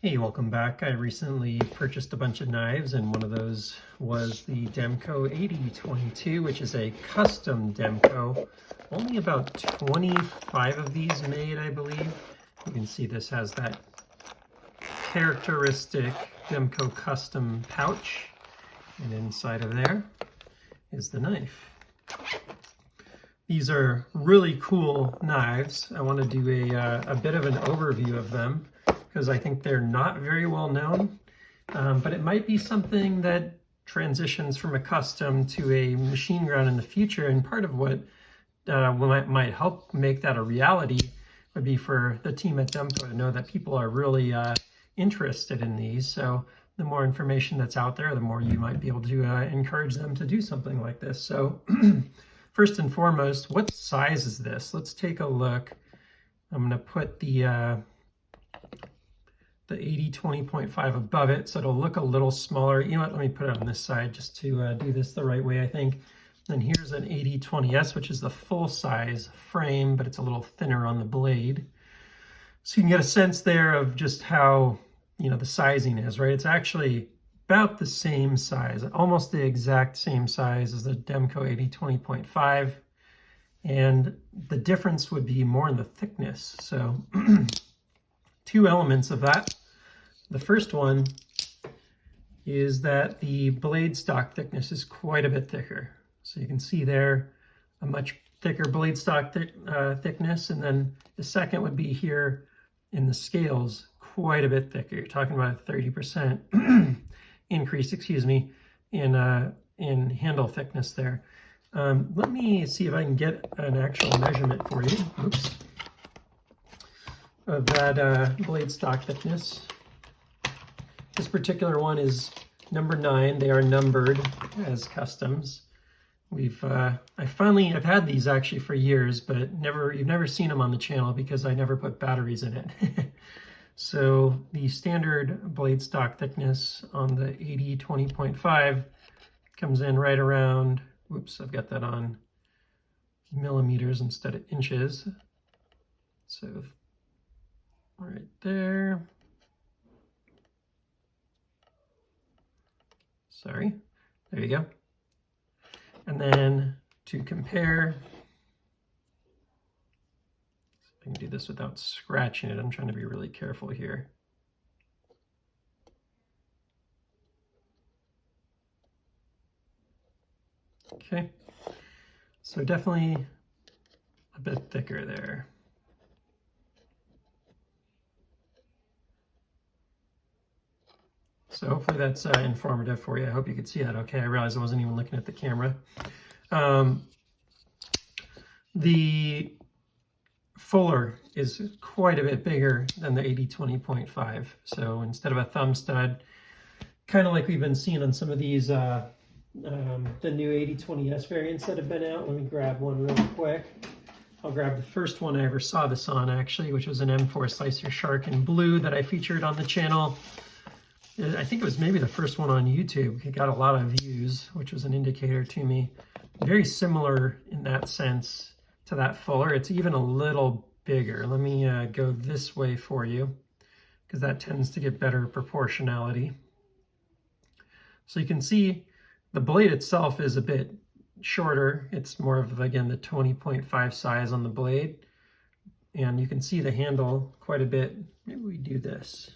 Hey, welcome back. I recently purchased a bunch of knives, and one of those was the Demco AD22, which is a custom Demco. Only about 25 of these made, I believe. You can see this has that characteristic Demco custom pouch, and inside of there is the knife. These are really cool knives. I want to do a bit of an overview of them, because I think they're not very well known, but it might be something that transitions from a custom to a machine ground in the future. And part of what might help make that a reality would be for the team at Demco to know that people are really interested in these. So the more information that's out there, the more you might be able to encourage them to do something like this. So first and foremost, what size is this? Let's take a look. I'm going to put the AD20.5 above it, so it'll look a little smaller. You know what, let me put it on this side just to do this the right way, I think. Then here's an AD20S, which is the full size frame, but it's a little thinner on the blade. So you can get a sense there of just how, the sizing is, right? It's actually about the same size, almost the exact same size as the Demco AD20.5. And the difference would be more in the thickness. So two elements of that. The first one is that the blade stock thickness is quite a bit thicker. So you can see there a much thicker blade stock thickness. And then the second would be here in the scales, quite a bit thicker. You're talking about a 30% increase, in handle thickness there. Let me see if I can get an actual measurement for you. Oops. Of that blade stock thickness. This particular one is number 9. They are numbered as customs. I've had these actually for years, but you've never seen them on the channel because I never put batteries in it. So the standard blade stock thickness on the AD20.5 comes in right around, whoops, I've got that on millimeters instead of inches. So right there. Sorry, there you go. And then to compare, I can do this without scratching it. I'm trying to be really careful here. Okay, so definitely a bit thicker there. So hopefully that's informative for you. I hope you could see that okay. I realized I wasn't even looking at the camera. The fuller is quite a bit bigger than the AD20.5. So instead of a thumb stud, kind of like we've been seeing on some of these, the new AD20S variants that have been out. Let me grab one real quick. I'll grab the first one I ever saw this on, actually, which was an M4 Slicer Shark in blue that I featured on the channel. I think it was maybe the first one on YouTube. It got a lot of views, which was an indicator to me. Very similar in that sense to that fuller. It's even a little bigger. Let me go this way for you, because that tends to get better proportionality. So you can see the blade itself is a bit shorter. It's more of, again, the 20.5 size on the blade. And you can see the handle quite a bit. Maybe we do this.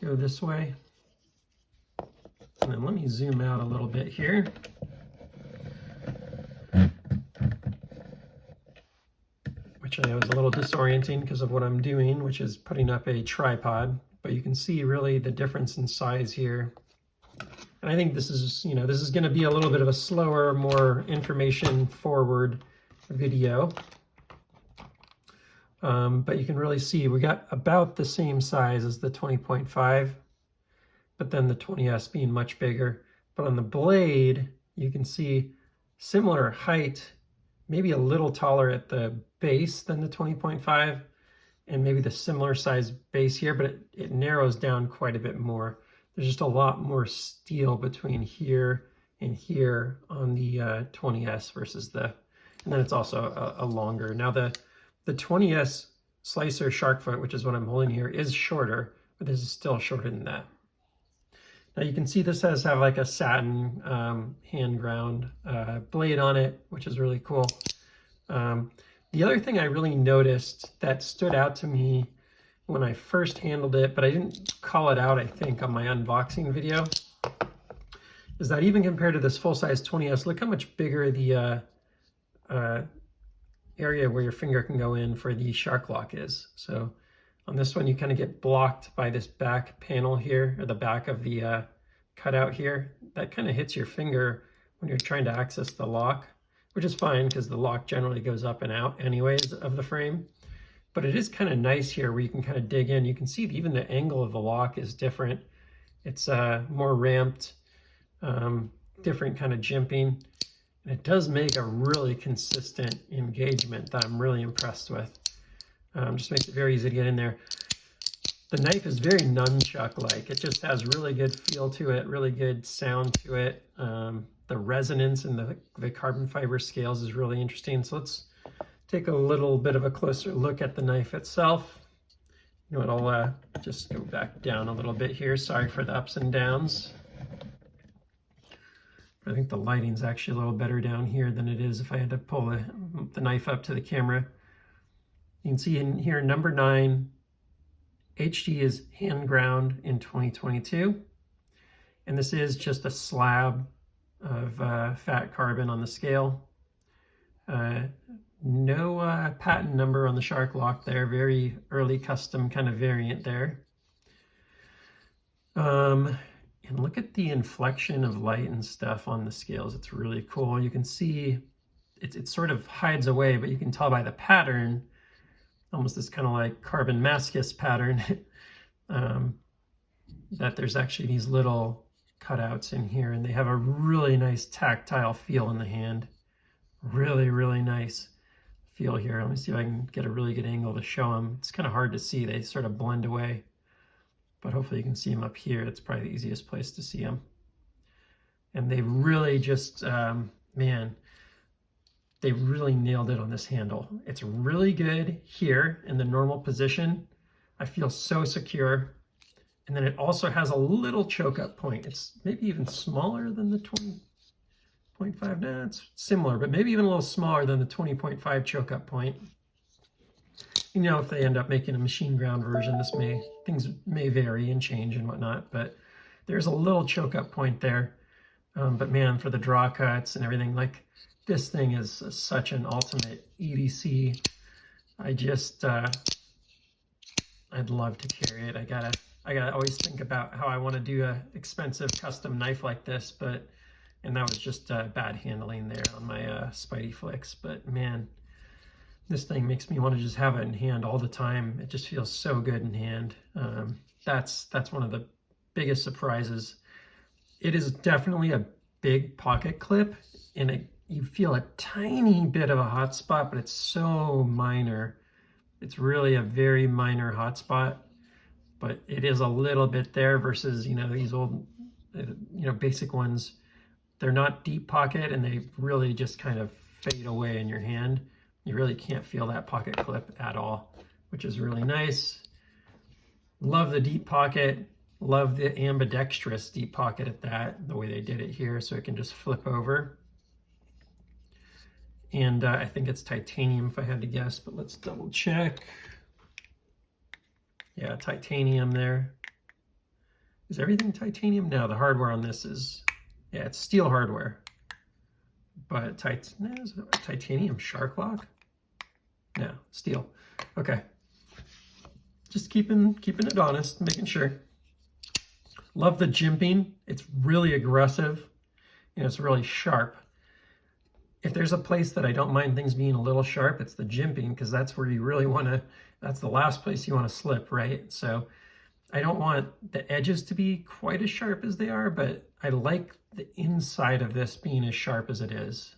Go this way. And then let me zoom out a little bit here. Which I know is a little disorienting because of what I'm doing, which is putting up a tripod. But you can see really the difference in size here. And I think this is, this is going to be a little bit of a slower, more information forward video. But you can really see we got about the same size as the 20.5, but then the 20S being much bigger. But on the blade, you can see similar height, maybe a little taller at the base than the 20.5, and maybe the similar size base here, but it narrows down quite a bit more. There's just a lot more steel between here and here on the 20S versus and then it's also a longer. Now the 20S Slicer Shark Foot, which is what I'm holding here, is shorter, but this is still shorter than that. Now you can see this has like a satin hand ground blade on it, which is really cool. The other thing I really noticed that stood out to me when I first handled it, but I didn't call it out, I think, on my unboxing video, is that even compared to this full-size 20S, look how much bigger the area where your finger can go in for the shark lock is. So on this one, you kind of get blocked by this back panel here, or the back of the cutout here. That kind of hits your finger when you're trying to access the lock, which is fine because the lock generally goes up and out anyways of the frame. But it is kind of nice here where you can kind of dig in. You can see even the angle of the lock is different. It's more ramped, different kind of jimping. And it does make a really consistent engagement that I'm really impressed with. Just makes it very easy to get in there. The knife is very nunchuck-like. It just has really good feel to it, really good sound to it. The resonance in the carbon fiber scales is really interesting. So let's take a little bit of a closer look at the knife itself. You know what, I'll just go back down a little bit here. Sorry for the ups and downs. I think the lighting's actually a little better down here than it is if I had to pull the knife up to the camera. You can see in here, number 9, HD is hand ground in 2022. And this is just a slab of fat carbon on the scale. No patent number on the shark lock there, very early custom kind of variant there. And look at the inflection of light and stuff on the scales. It's really cool. You can see it sort of hides away, but you can tell by the pattern, almost this kind of like carbon mascus pattern, that there's actually these little cutouts in here, and they have a really nice tactile feel in the hand. Really, really nice feel here. Let me see if I can get a really good angle to show them. It's kind of hard to see. They sort of blend away, but hopefully you can see them up here. It's probably the easiest place to see them. And they really just, man, they really nailed it on this handle. It's really good here in the normal position. I feel so secure. And then it also has a little choke up point. It's maybe even smaller than the 20.5. Nah, it's similar, but maybe even a little smaller than the 20.5 choke up point. You know, if they end up making a machine ground version, things may vary and change and whatnot, but there's a little choke up point there. But man, for the draw cuts and everything, like this thing is such an ultimate EDC. I'd love to carry it. I gotta always think about how I want to do a expensive custom knife like this, and that was just bad handling there on my Spidey Flicks. But man, this thing makes me want to just have it in hand all the time. It just feels so good in hand. That's one of the biggest surprises. It is definitely a big pocket clip, and you feel a tiny bit of a hot spot, but it's so minor. It's really a very minor hot spot, but it is a little bit there versus, you know, these old, basic ones. They're not deep pocket, and they really just kind of fade away in your hand. You really can't feel that pocket clip at all, which is really nice. Love the deep pocket. Love the ambidextrous deep pocket at that, the way they did it here, so it can just flip over. And I think it's titanium if I had to guess, but let's double check. Yeah, titanium there. Is everything titanium? No, the hardware on this is, yeah, it's steel hardware. But is it a titanium shark lock? No, steel. Okay. Just keeping it honest, making sure. Love the jimping. It's really aggressive. It's really sharp. If there's a place that I don't mind things being a little sharp, it's the jimping, because that's where you really want to, that's the last place you want to slip, right? So I don't want the edges to be quite as sharp as they are, but I like the inside of this being as sharp as it is,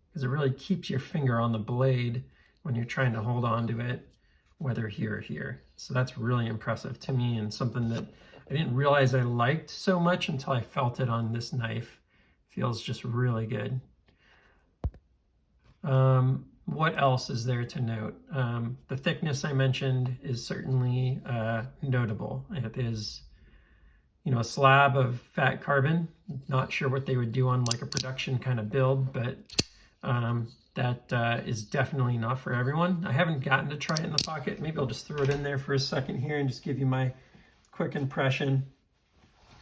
because it really keeps your finger on the blade when you're trying to hold on to it, whether here or here. So that's really impressive to me, and something that I didn't realize I liked so much until I felt it on this knife. Feels just really good. what else is there to note? The thickness I mentioned is certainly notable. It is, you know, a slab of fat carbon. Not sure what they would do on like a production kind of build, but that is definitely not for everyone. I haven't gotten to try it in the pocket. Maybe I'll just throw it in there for a second here and just give you my quick impression.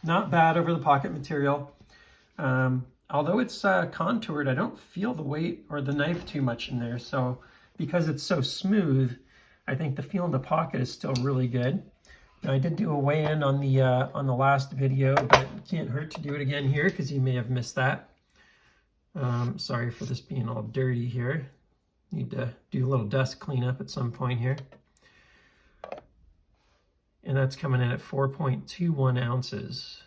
Not bad over the pocket material. Although it's contoured, I don't feel the weight or the knife too much in there. So because it's so smooth, I think the feel in the pocket is still really good. Now, I did do a weigh-in on the last video, but it can't hurt to do it again here because you may have missed that. Sorry for this being all dirty here. Need to do a little dust cleanup at some point here. And that's coming in at 4.21 ounces.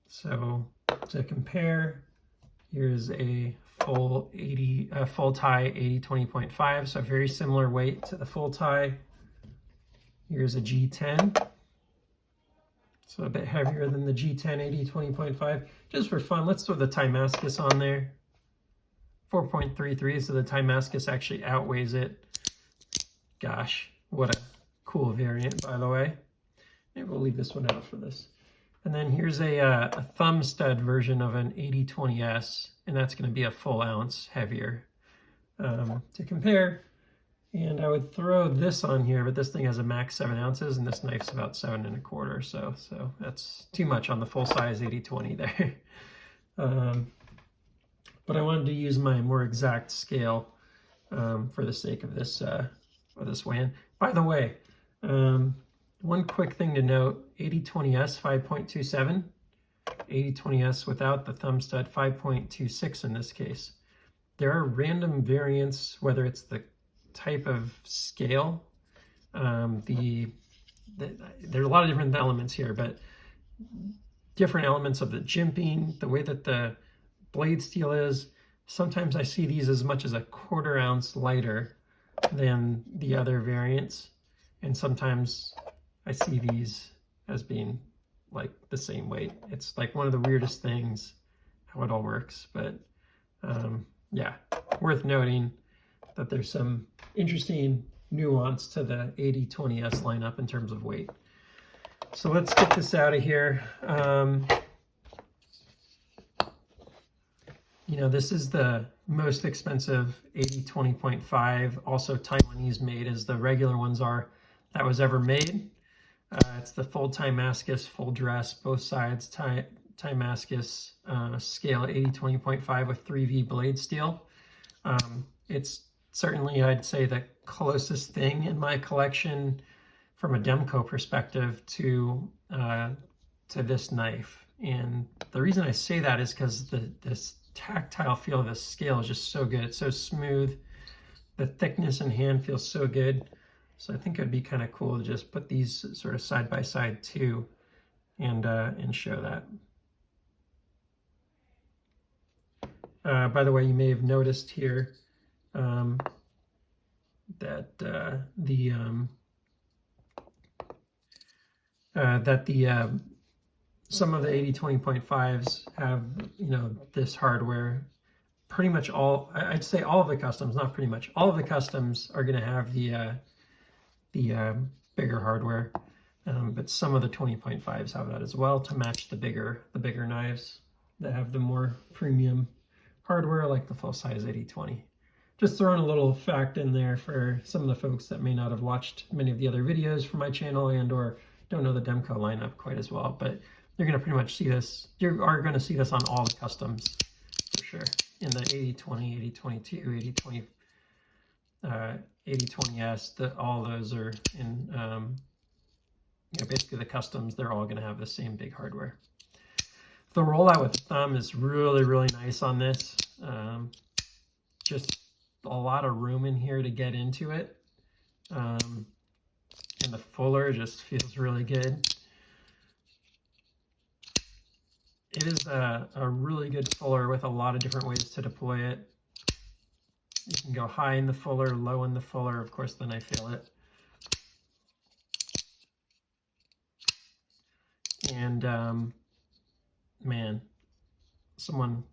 So to compare, here's a full tie 80-20.5, so very similar weight to the full tie. Here's a G10, so a bit heavier than the G10 80-20.5. Just for fun, let's throw the Timascus on there. 4.33, so the Timascus actually outweighs it. Gosh, what a cool variant, by the way. Maybe we'll leave this one out for this. And then here's a thumb stud version of an 80-20S, and that's going to be a full ounce heavier to compare. And I would throw this on here, but this thing has a max 7 ounces, and this knife's about 7 1/4. So that's too much on the full size 80-20 there. But I wanted to use my more exact scale for the sake of this weigh-in. By the way, one quick thing to note, 80-20S 5.27, 80-20S without the thumb stud 5.26 in this case. There are random variants, whether it's the type of scale, there are a lot of different elements here, but different elements of the jimping, the way that the blade steel is. Sometimes I see these as much as a 1/4 ounce lighter than the other variants, and sometimes I see these as being like the same weight. It's like one of the weirdest things how it all works, but yeah, worth noting that there's some interesting nuance to the 80-20S lineup in terms of weight. So let's get this out of here. You know, this is the most expensive 80-20.5, also Taiwanese made as the regular ones are, that was ever made. It's the full Timascus, full dress, both sides Timascus scale 80-20.5 with 3V blade steel. It's certainly, I'd say, the closest thing in my collection from a Demco perspective to this knife. And the reason I say that is because this tactile feel of the scale is just so good. It's so smooth. The thickness in hand feels so good. So I think it'd be kind of cool to just put these sort of side by side too, and show that. By the way, you may have noticed here that some of the 80-20.5s have, you know, this hardware. Pretty much all, I'd say all of the customs, not pretty much, all of the customs are going to have the bigger hardware, but some of the 20.5s have that as well to match the bigger knives that have the more premium hardware, like the full size 80-20. Just throwing a little fact in there for some of the folks that may not have watched many of the other videos from my channel and or don't know the Demco lineup quite as well, but you're going to pretty much see this. You are going to see this on all the customs for sure. In the 80-20, 80-22, 80-20, 80-20S, all those are in, you know, basically the customs, they're all going to have the same big hardware. The rollout with thumb is really, really nice on this. Just a lot of room in here to get into it. And the fuller just feels really good. It is a really good fuller with a lot of different ways to deploy it. You can go high in the fuller, low in the fuller. Of course, then I feel it. And man, someone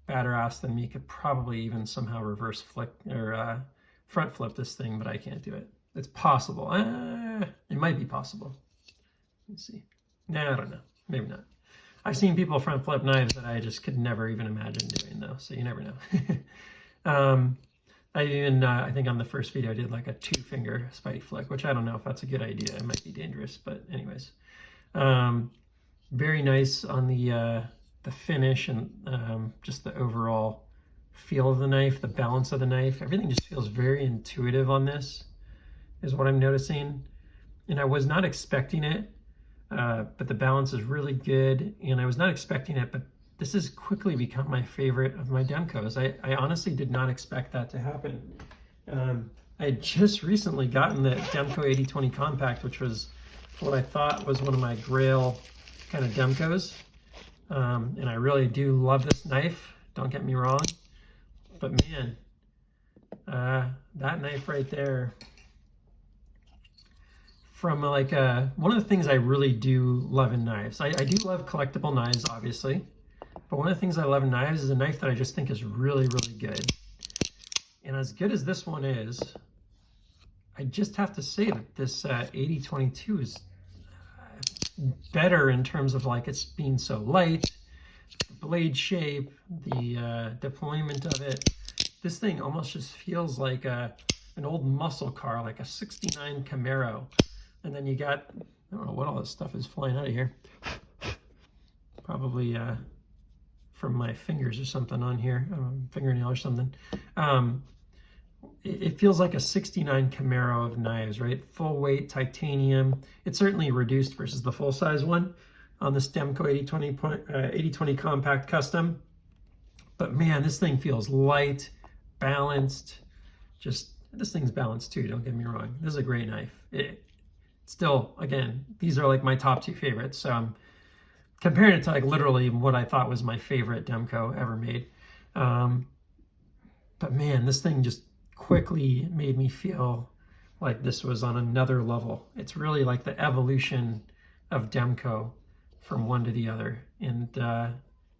badder ass than me could probably even somehow reverse flick or front flip this thing, but I can't do it. It's possible. It might be possible. Let's see. Nah, I don't know. Maybe not. I've seen people front flip knives that I just could never even imagine doing though, so you never know. I think on the first video I did like a 2-finger spike flick, which I don't know if that's a good idea. It might be dangerous, but anyways. Very nice on the finish and just the overall feel of the knife, the balance of the knife. Everything just feels very intuitive on this, is what I'm noticing. And I was not expecting it, but the balance is really good. And I was not expecting it, but this has quickly become my favorite of my Demcos. I honestly did not expect that to happen. I had just recently gotten the Demco AD22 Compact, which was what I thought was one of my grail kind of Demcos. And I really do love this knife, don't get me wrong. But man, that knife right there, from like one of the things I really do love in knives, I do love collectible knives, obviously, but one of the things I love in knives is a knife that I just think is really, really good. And as good as this one is, I just have to say that this AD22 is better in terms of like it's being so light, the blade shape, the deployment of it. This thing almost just feels like an old muscle car, like a 69 Camaro. And then you got, I don't know what all this stuff is flying out of here. Probably from my fingers or something on here, fingernail or something. It feels like a 69 Camaro of knives, right? Full weight titanium. It's certainly reduced versus the full size one on this Demco AD22 Compact Custom. But man, this thing feels light, balanced. Just, this thing's balanced too, don't get me wrong. This is a great knife. Still, again, these are like my top 2 favorites. So I'm comparing it to like literally what I thought was my favorite Demco ever made. But man, this thing just quickly made me feel like this was on another level. It's really like the evolution of Demco from one to the other. And,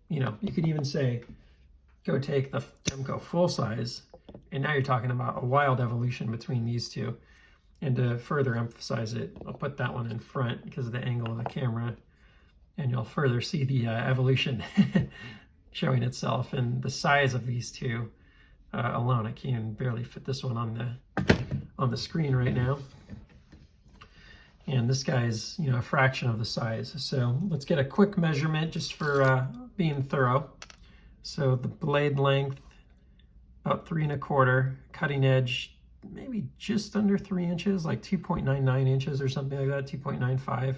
you know, you could even say, go take the Demco full size, and now you're talking about a wild evolution between these two. And to further emphasize it, I'll put that one in front because of the angle of the camera, and you'll further see the evolution showing itself. And the size of these two alone, I can't even barely fit this one on the screen right now. And this guy's, you know, a fraction of the size. So let's get a quick measurement just for being thorough. So the blade length, about 3 1/4, cutting edge, maybe just under 3 inches, like 2.99 inches or something like that, 2.95.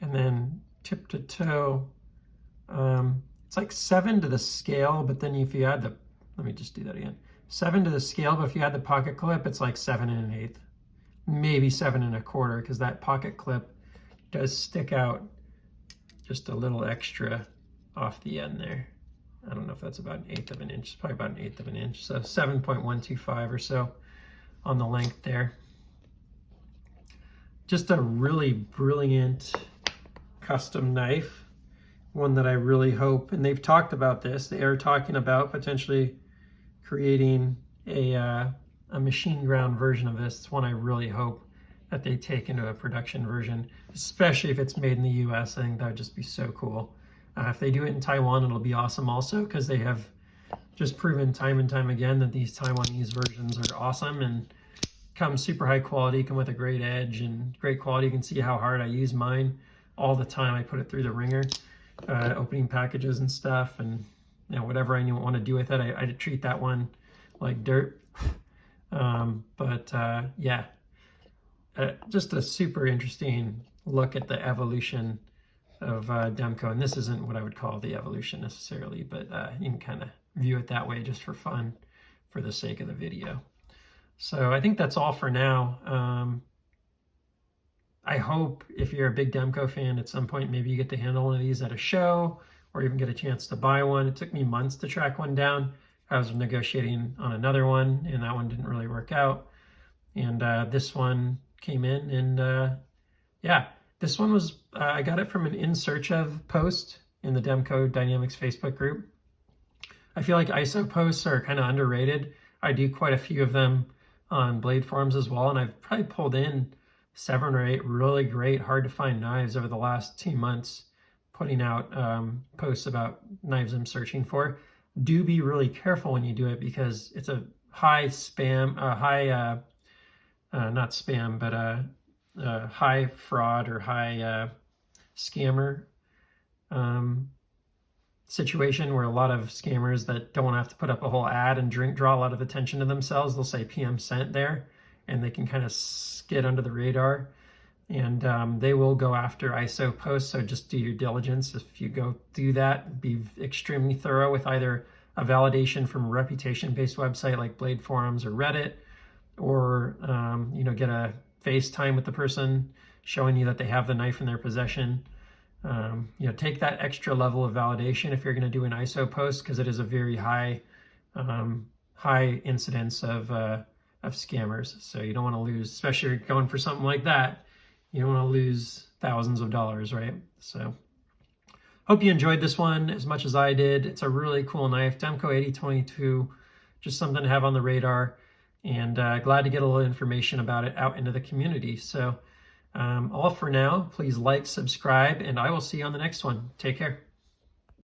And then tip to toe, it's like 7 to the scale, but then if you add the, let me just do that again. 7 to the scale, but if you add the pocket clip, it's like 7 1/8, maybe 7 1/4, because that pocket clip does stick out just a little extra off the end there. I don't know if that's about 1/8 of an inch. It's probably about 1/8 of an inch. So 7.125 or so on the length there. Just a really brilliant custom knife. One that I really hope, and they've talked about this, they are talking about potentially creating a machine ground version of this. It's one I really hope that they take into a production version, especially if it's made in the US. I think that would just be so cool. If they do it in Taiwan, it'll be awesome also, because they have just proven time and time again that these Taiwanese versions are awesome and come super high quality, come with a great edge and great quality. You can see how hard I use mine all the time. I put it through the ringer, opening packages and stuff, and you know, whatever I want to do with it, I treat that one like dirt. Yeah, just a super interesting look at the evolution of Demco. And this isn't what I would call the evolution necessarily, but you can kind of view it that way just for fun, for the sake of the video. So I think that's all for now. I hope if you're a big Demco fan, at some point maybe you get to handle one of these at a show, or even get a chance to buy one. It took me months to track one down. I was negotiating on another one, and that one didn't really work out. And this one came in, and yeah, this one was, I got it from an In Search Of post in the Demco Dynamics Facebook group. I feel like ISO posts are kind of underrated. I do quite a few of them on blade forums as well, and I've probably pulled in 7 or 8 really great, hard to find knives over the last 2 months, putting out posts about knives I'm searching for. Do be really careful when you do it, because it's a high spam, not spam, but high fraud or high scammer situation, where a lot of scammers that don't want to have to put up a whole ad and draw a lot of attention to themselves, they'll say PM sent there, and they can kind of skid under the radar, and they will go after ISO posts. So just do your diligence. If you go do that, be extremely thorough with either a validation from a reputation-based website like Blade Forums or Reddit, or get a FaceTime with the person showing you that they have the knife in their possession. Take that extra level of validation if you're going to do an ISO post, because it is a very high incidence of scammers. So you don't want to lose, especially if you're going for something like that, you don't want to lose thousands of dollars, right? So hope you enjoyed this one as much as I did. It's a really cool knife, Demco AD22, just something to have on the radar, and glad to get a little information about it out into the community. So all for now. Please like, subscribe, and I will see you on the next one. Take care.